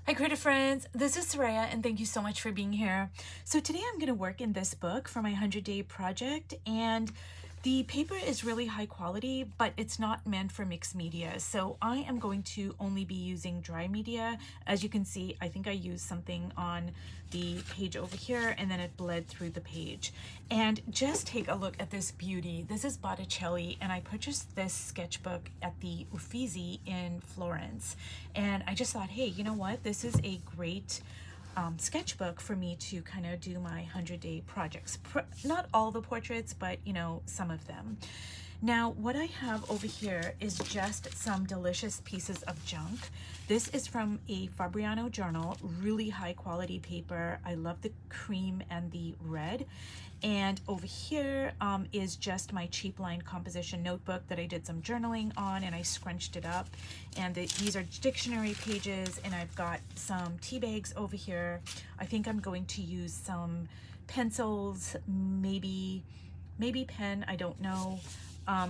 Hi creative friends, this is Soraya and thank you so much for being here. So today I'm going to work in this book for my 100-day project, and the paper is really high quality, but it's not meant for mixed media. So I am going to only be using dry media. As you can see, I think I used something on the page over here and then it bled through the page. And just take a look at this beauty. This is Botticelli, and I purchased this sketchbook at the Uffizi in Florence. And I just thought, hey, you know what? This is a great sketchbook for me to kind of do my 100-day projects. Not all the portraits, but you know, some of them. Now, what I have over here is just some delicious pieces of junk. This is from a Fabriano journal, really high quality paper. I love the cream and the red. And over here is just my cheap line composition notebook that I did some journaling on, and I scrunched it up. And these are dictionary pages, and I've got some tea bags over here. I think I'm going to use some pencils, maybe pen, I don't know.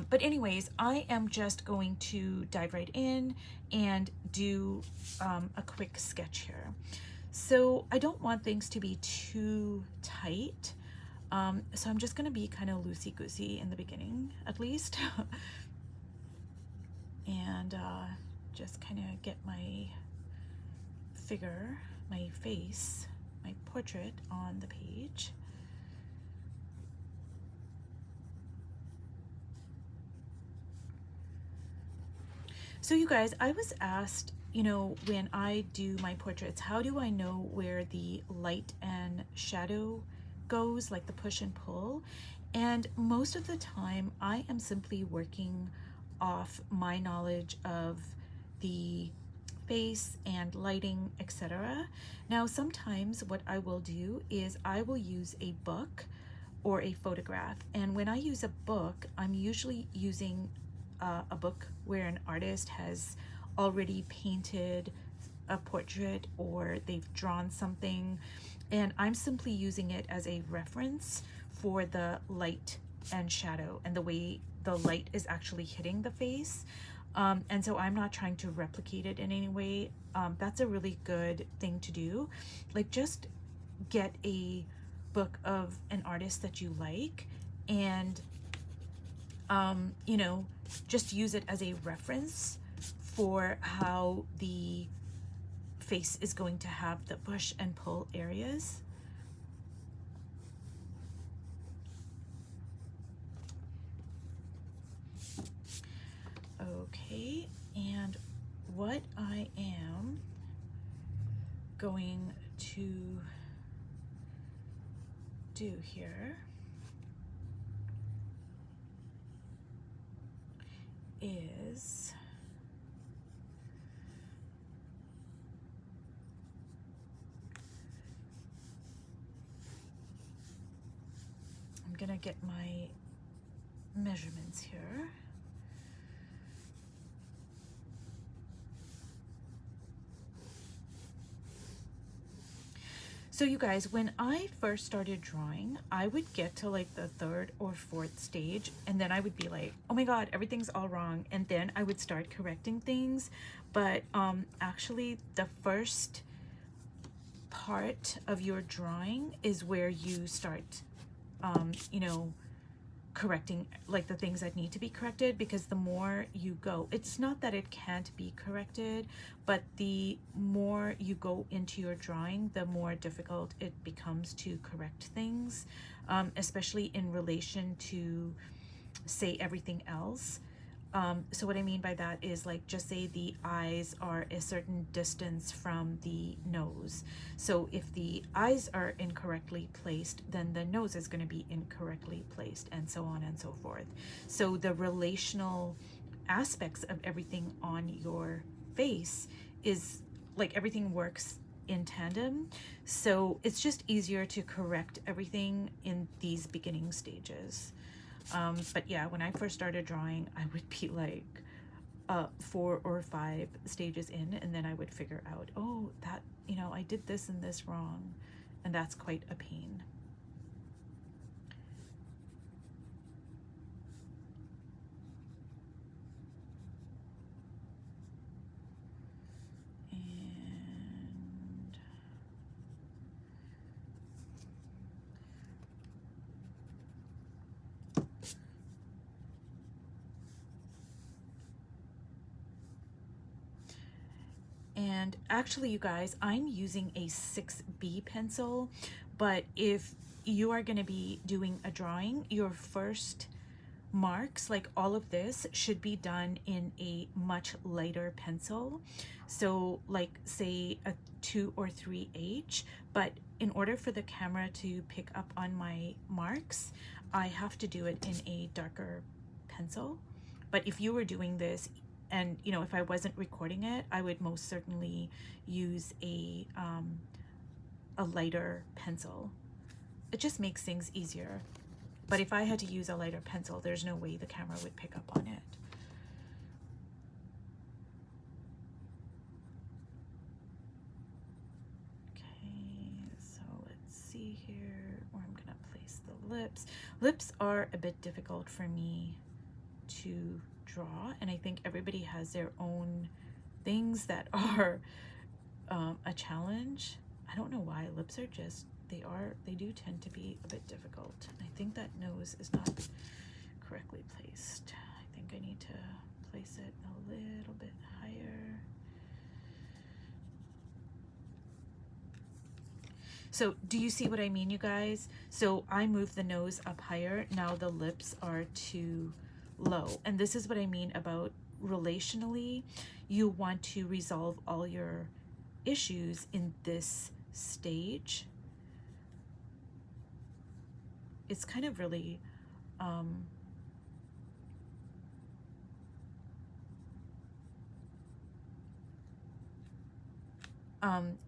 But anyways, I am just going to dive right in and do a quick sketch here. So I don't want things to be too tight. So I'm just going to be kind of loosey-goosey in the beginning, at least. And just kind of get my figure, my face, my portrait on the page. So you guys, I was asked, you know, when I do my portraits, how do I know where the light and shadow goes, like the push and pull? And most of the time I am simply working off my knowledge of the face and lighting, etc. Now, sometimes what I will do is I will use a book or a photograph. And when I use a book, I'm usually using a book where an artist has already painted a portrait or they've drawn something, and I'm simply using it as a reference for the light and shadow and the way the light is actually hitting the face. And so I'm not trying to replicate it in any way. That's a really good thing to do. Like, just get a book of an artist that you like and you know, just use it as a reference for how the face is going to have the push and pull areas. Okay, and what I am going to do here is I'm gonna get my measurements here. So you guys, when I first started drawing, I would get to like the third or fourth stage, and then I would be like, oh my god, everything's all wrong, and then I would start correcting things. But actually the first part of your drawing is where you start you know, correcting like the things that need to be corrected, because the more you go, it's not that it can't be corrected, but the more you go into your drawing, the more difficult it becomes to correct things, especially in relation to, say, everything else. So what I mean by that is, like, just say the eyes are a certain distance from the nose. So if the eyes are incorrectly placed, then the nose is going to be incorrectly placed, and so on and so forth. So the relational aspects of everything on your face is like everything works in tandem. So it's just easier to correct everything in these beginning stages. But yeah, when I first started drawing, I would be like 4 or 5 stages in, and then I would figure out, oh, that, you know, I did this and this wrong, and that's quite a pain. And And actually, you guys, I'm using a 6B pencil, but if you are going to be doing a drawing, your first marks, like all of this, should be done in a much lighter pencil. So like say a 2 or 3H, but in order for the camera to pick up on my marks, I have to do it in a darker pencil. But if you were doing this, and you know, if I wasn't recording it, I would most certainly use a lighter pencil. It just makes things easier. But if I had to use a lighter pencil, there's no way the camera would pick up on it. Okay, so let's see here where I'm gonna place the lips. Lips are a bit difficult for me to draw, and I think everybody has their own things that are a challenge. I don't know why. Lips are just, they do tend to be a bit difficult. I think that nose is not correctly placed. I think I need to place it a little bit higher. So do you see what I mean, you guys? So I moved the nose up higher. Now the lips are too low. And this is what I mean about relationally. You want to resolve all your issues in this stage. It's kind of really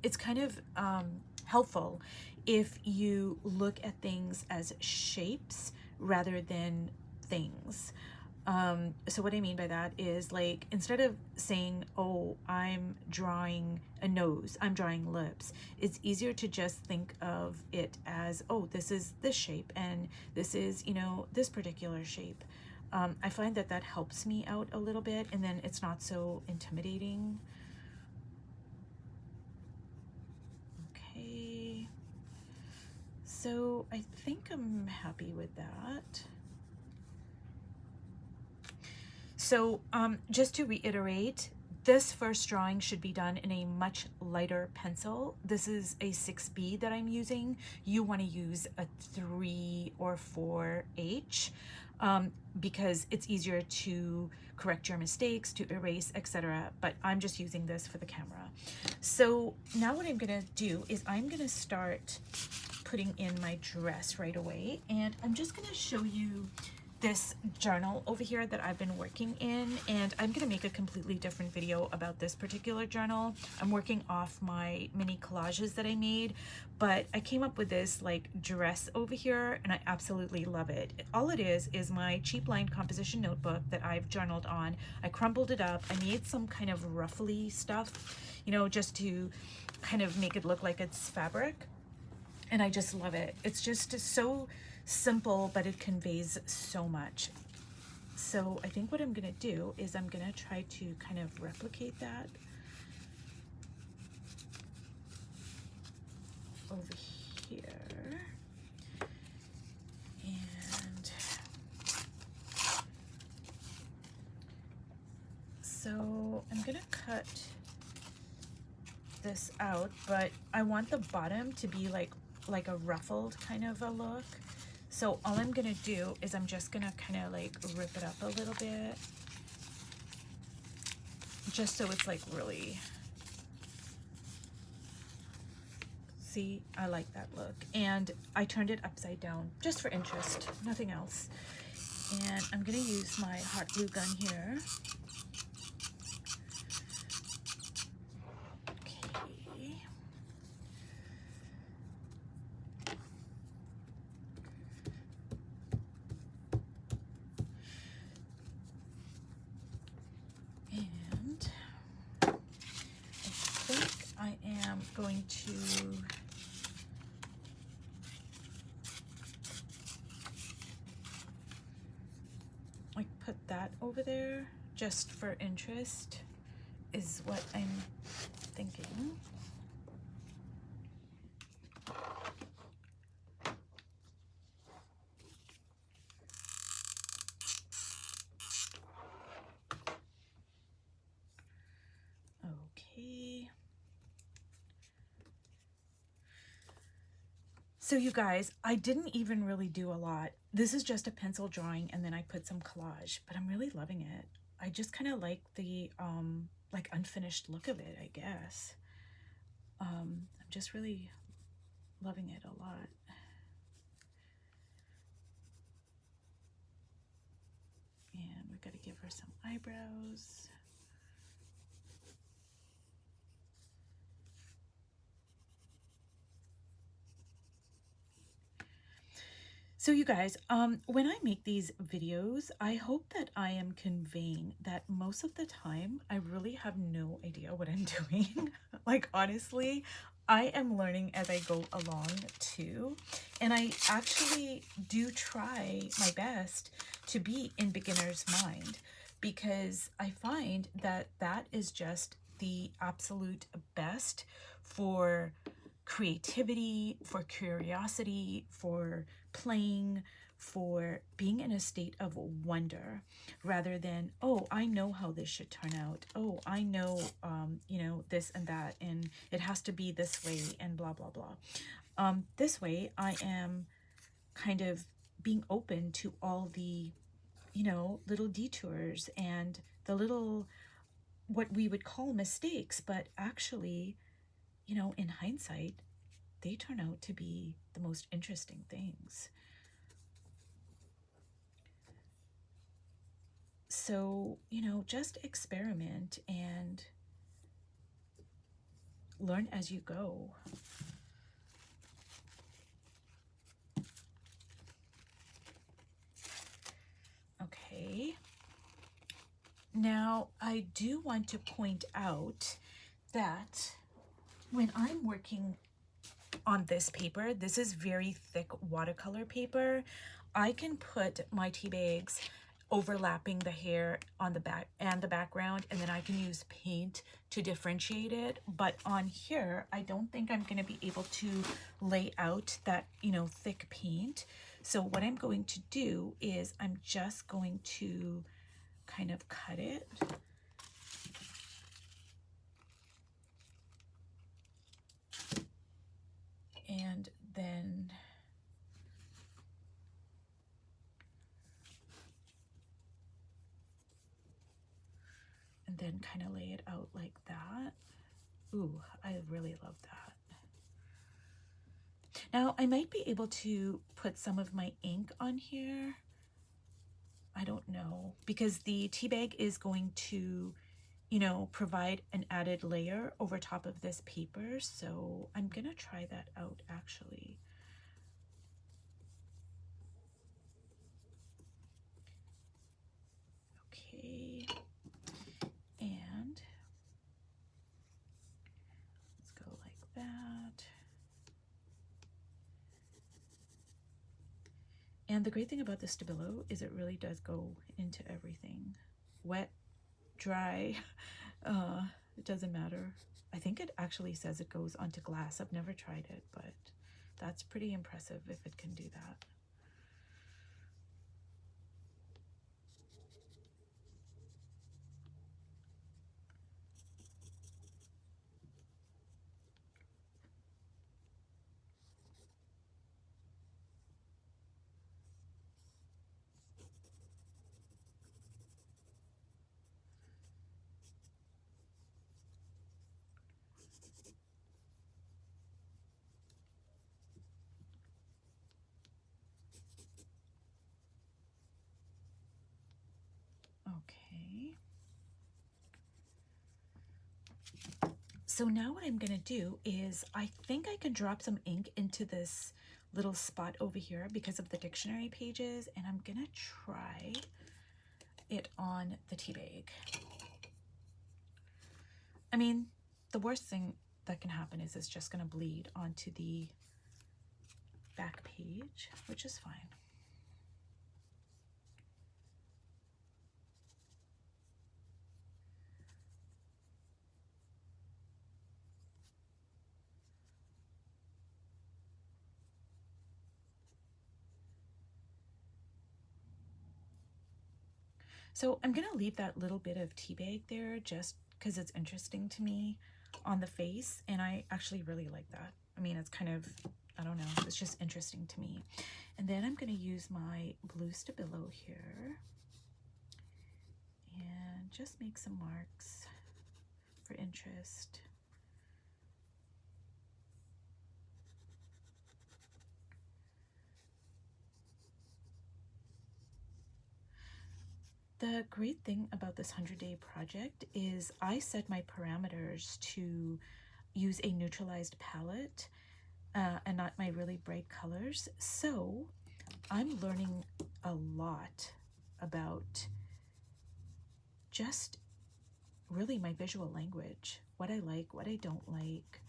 it's kind of helpful if you look at things as shapes rather than things. So what I mean by that is, like, instead of saying, oh, I'm drawing a nose, I'm drawing lips, it's easier to just think of it as, oh, this is this shape and this is, you know, this particular shape. I find that that helps me out a little bit, and then it's not so intimidating. Okay, so I think I'm happy with that. So just to reiterate, this first drawing should be done in a much lighter pencil. This is a 6B that I'm using. You want to use a 3 or 4H because it's easier to correct your mistakes, to erase, etc. But I'm just using this for the camera. So now what I'm going to do is I'm going to start putting in my dress right away. And I'm just going to show you this journal over here that I've been working in, and I'm gonna make a completely different video about this particular journal. I'm working off my mini collages that I made, but I came up with this like dress over here, and I absolutely love it. All it is my cheap line composition notebook that I've journaled on. I crumpled it up. I made some kind of ruffly stuff, you know, just to kind of make it look like it's fabric, and I just love it. It's just so simple, but it conveys so much. So I think what I'm gonna do is I'm gonna try to kind of replicate that over here. And so I'm gonna cut this out, but I want the bottom to be like a ruffled kind of a look. So all I'm gonna do is I'm just gonna kind of like rip it up a little bit, just so it's like really, see, I like that look. And I turned it upside down just for interest, nothing else. And I'm gonna use my hot glue gun here. Going to like put that over there just for interest is what I'm thinking. Okay. So you guys, I didn't even really do a lot. This is just a pencil drawing and then I put some collage, but I'm really loving it. I just kind of like the like unfinished look of it, I guess. I'm just really loving it a lot. And we've got to give her some eyebrows. So you guys, when I make these videos, I hope that I am conveying that most of the time, I really have no idea what I'm doing. Like, honestly, I am learning as I go along too. And I actually do try my best to be in beginner's mind, because I find that that is just the absolute best for creativity, for curiosity, for playing, for being in a state of wonder, rather than, oh, I know how this should turn out. Oh, I know, you know, this and that, and it has to be this way, and blah, blah, blah. This way, I am kind of being open to all the, you know, little detours and the little, what we would call mistakes, but actually, you know, in hindsight, they turn out to be the most interesting things. So, you know, just experiment and learn as you go. Okay. Now, I do want to point out that when I'm working on this paper, this is very thick watercolor paper, I can put my tea bags overlapping the hair on the back and the background, and then I can use paint to differentiate it. But on here, I don't think I'm going to be able to lay out that, you know, thick paint. So what I'm going to do is I'm just going to kind of cut it. And then kind of lay it out like that. Ooh, I really love that. Now, I might be able to put some of my ink on here. I don't know, because the tea bag is going to, you know, provide an added layer over top of this paper. So I'm gonna try that out actually. Okay, and let's go like that. And the great thing about the Stabilo is it really does go into everything. Wet, dry, it doesn't matter. I think it actually says it goes onto glass. I've never tried it, but that's pretty impressive if it can do that. Okay. So now what I'm gonna do is I think I can drop some ink into this little spot over here because of the dictionary pages, and I'm gonna try it on the tea bag. I mean, the worst thing that can happen is it's just gonna bleed onto the back page, which is fine. So I'm gonna leave that little bit of tea bag there just because it's interesting to me on the face, and I actually really like that. I mean, it's kind of I don't know, it's just interesting to me. And then I'm going to use my blue Stabilo here and just make some marks for interest. The great thing about this 100-day project is I set my parameters to use a neutralized palette and not my really bright colors. So I'm learning a lot about just really my visual language, what I like, what I don't like.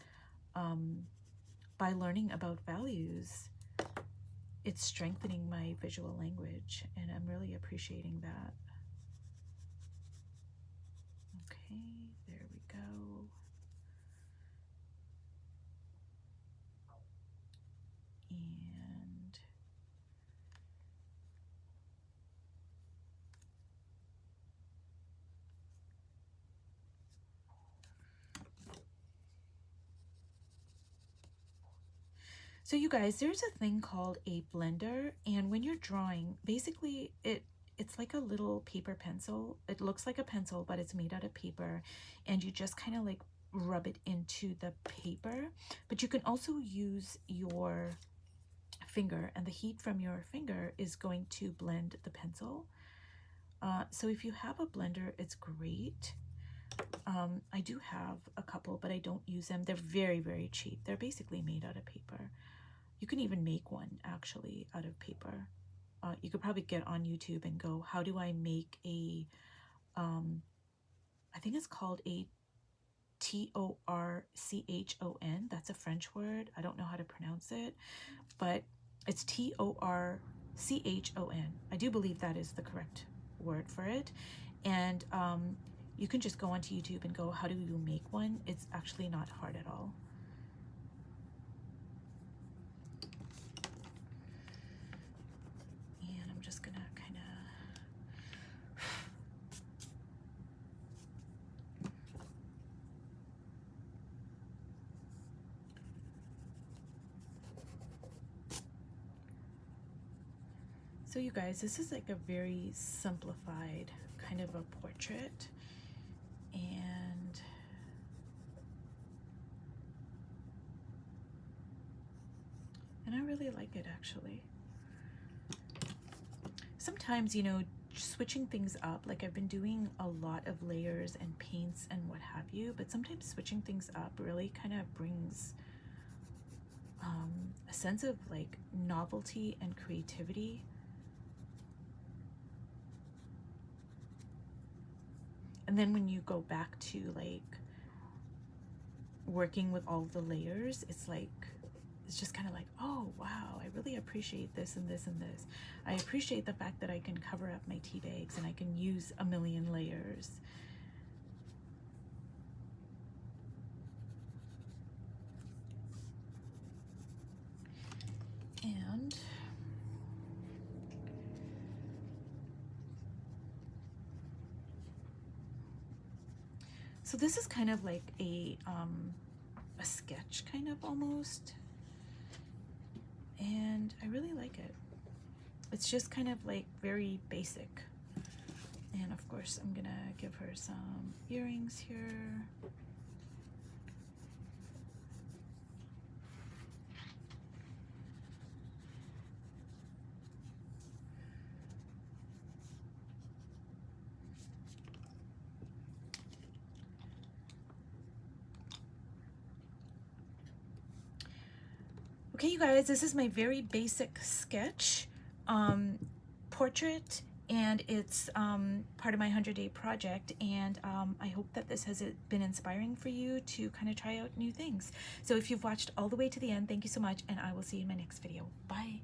By learning about values, it's strengthening my visual language, and I'm really appreciating that. Okay, there we go. And so you guys, there's a thing called a blender, and when you're drawing, basically it's like a little paper pencil. It looks like a pencil, but it's made out of paper, and you just kind of like rub it into the paper. But you can also use your finger, and the heat from your finger is going to blend the pencil. So if you have a blender, it's great. I do have a couple, but I don't use them. They're very, very cheap. They're basically made out of paper. You can even make one actually out of paper. You could probably get on YouTube and go, how do I make a, I think it's called a Torchon. That's a French word. I don't know how to pronounce it, but it's Torchon. I do believe that is the correct word for it. And you can just go onto YouTube and go, how do you make one? It's actually not hard at all. And I'm just gonna kind of so you guys, this is like a very simplified kind of a portrait, and I really like it actually. Sometimes, you know, switching things up, like I've been doing a lot of layers and paints and what have you, but sometimes switching things up really kind of brings a sense of like novelty and creativity. And then when you go back to like working with all the layers, it's like, it's just kind of like, oh wow, I really appreciate this and this and this. I appreciate the fact that I can cover up my tea bags and I can use a million layers. And so this is kind of like a sketch kind of almost, and I really like it. It's just kind of like very basic. And of course I'm gonna give her some earrings here. Okay, you guys, this is my very basic sketch portrait, and it's part of my 100-day project, and I hope that this has been inspiring for you to kind of try out new things. So if you've watched all the way to the end, thank you so much, and I will see you in my next video. Bye.